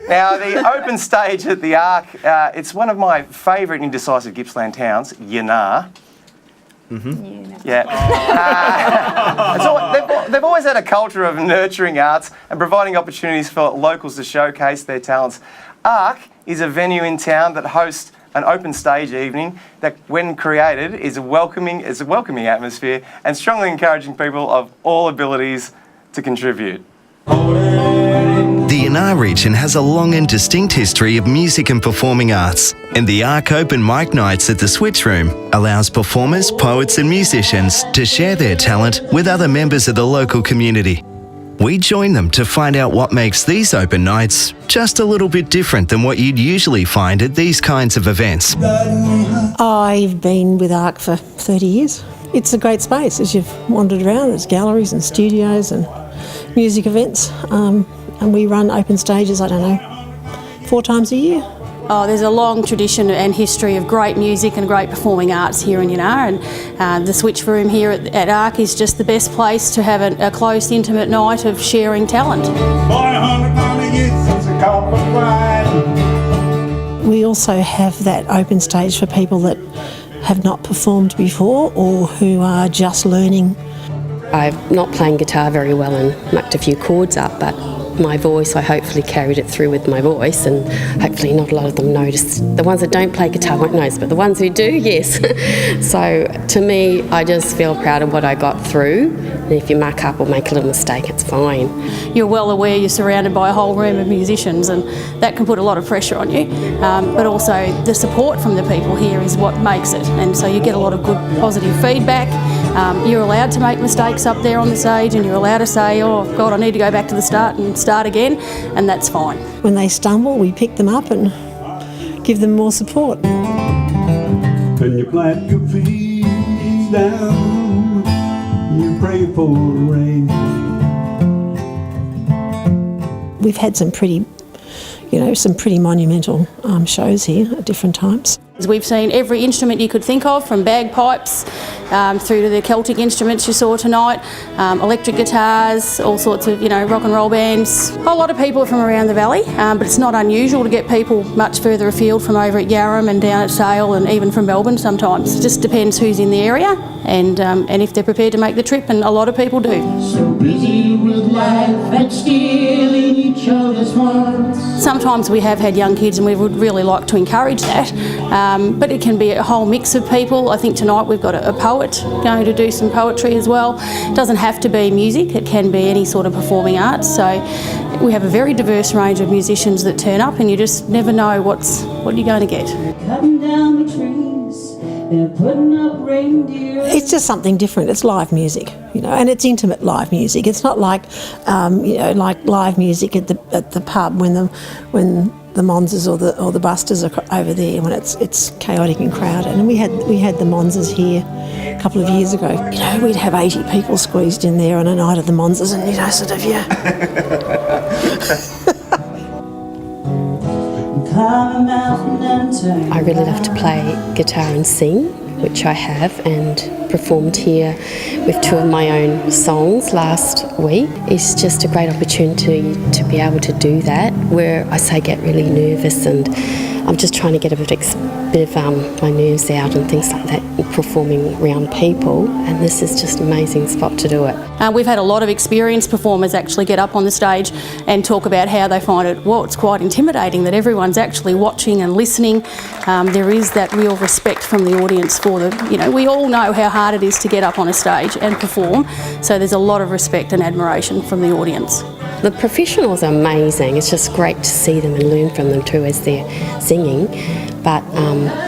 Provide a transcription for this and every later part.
Now, the open stage at the Arc, it's one of my favourite indecisive Gippsland towns, Yinnar. Yeah. They've always had a culture of nurturing arts and providing opportunities for locals to showcase their talents. Arc is a venue in town that hosts an open stage evening that, when created, is a welcoming atmosphere and strongly encouraging people of all abilities to contribute. The Yinnar region has a long and distinct history of music and performing arts, and the Arc Open Mic Nights at the Switch Room allows performers, poets and musicians to share their talent with other members of the local community. We join them to find out what makes these open nights just a little bit different than what you'd usually find at these kinds of events. I've been with Arc for 30 years. It's a great space as you've wandered around. There's galleries and studios and music events, and we run open stages, 4 times a year. Oh, there's a long tradition and history of great music and great performing arts here in Yinnar, and the Switch Room here at Arc is just the best place to have a close, intimate night of sharing talent. We also have that open stage for people that have not performed before or who are just learning. I'm not playing guitar very well and mucked a few chords up, but my voice, I hopefully carried it through with my voice, and hopefully not a lot of them noticed. The ones that don't play guitar won't notice, but the ones who do, yes. So to me, I just feel proud of what I got through, and if you muck up or make a little mistake, it's fine. You're well aware you're surrounded by a whole room of musicians, and that can put a lot of pressure on you, but also the support from the people here is what makes it, and so you get a lot of good positive feedback. You're allowed to make mistakes up there on the stage, and you're allowed to say, oh God, I need to go back to the start and start again, and that's fine. When they stumble, we pick them up and give them more support. When you plant your feet down, you pray for rain. We've had some pretty monumental shows here at different times. We've seen every instrument you could think of, from bagpipes through to the Celtic instruments you saw tonight, electric guitars, all sorts of rock and roll bands. A lot of people are from around the valley, but it's not unusual to get people much further afield from over at Yarram and down at Sale, and even from Melbourne sometimes. It just depends who's in the area and if they're prepared to make the trip, and a lot of people do. So busy with life and stealing each other's hearts. Sometimes we have had young kids, and we would really like to encourage that. But it can be a whole mix of people. I think tonight we've got a poet going to do some poetry as well. It doesn't have to be music, it can be any sort of performing arts. So we have a very diverse range of musicians that turn up, and you just never know what you're going to get. Cutting down the trees, they're putting up reindeer. It's just something different. It's live music, and it's intimate live music. It's not like, like live music at the pub when the Monzas or the Busters are over there, when it's chaotic and crowded. And we had the Monzas here a couple of years ago. We'd have 80 people squeezed in there on a night of the Monzas, and I really love to play guitar and sing, which I have, and performed here with 2 of my own songs last week. It's just a great opportunity to be able to do that, where I get really nervous, and I'm just trying to get a bit of my nerves out and things like that, performing around people, and this is just an amazing spot to do it. We've had a lot of experienced performers actually get up on the stage and talk about how they find it, it's quite intimidating that everyone's actually watching and listening. There is that real respect from the audience for them. We all know how hard it is to get up on a stage and perform, so there's a lot of respect and admiration from the audience. The professionals are amazing. It's just great to see them and learn from them too as they're singing. But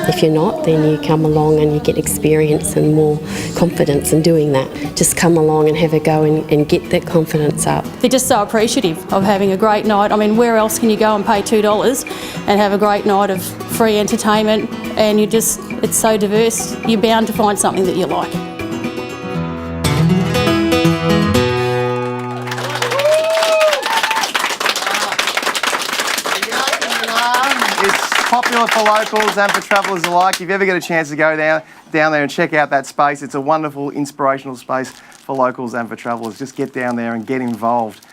if you're not, then you come along and you get experience and more confidence in doing that. Just come along and have a go and get that confidence up. They're just so appreciative of having a great night. I mean, where else can you go and pay $2 and have a great night of free entertainment? And it's so diverse, you're bound to find something that you like. Popular for locals and for travellers alike. If you ever get a chance to go down there and check out that space, it's a wonderful, inspirational space for locals and for travellers. Just get down there and get involved.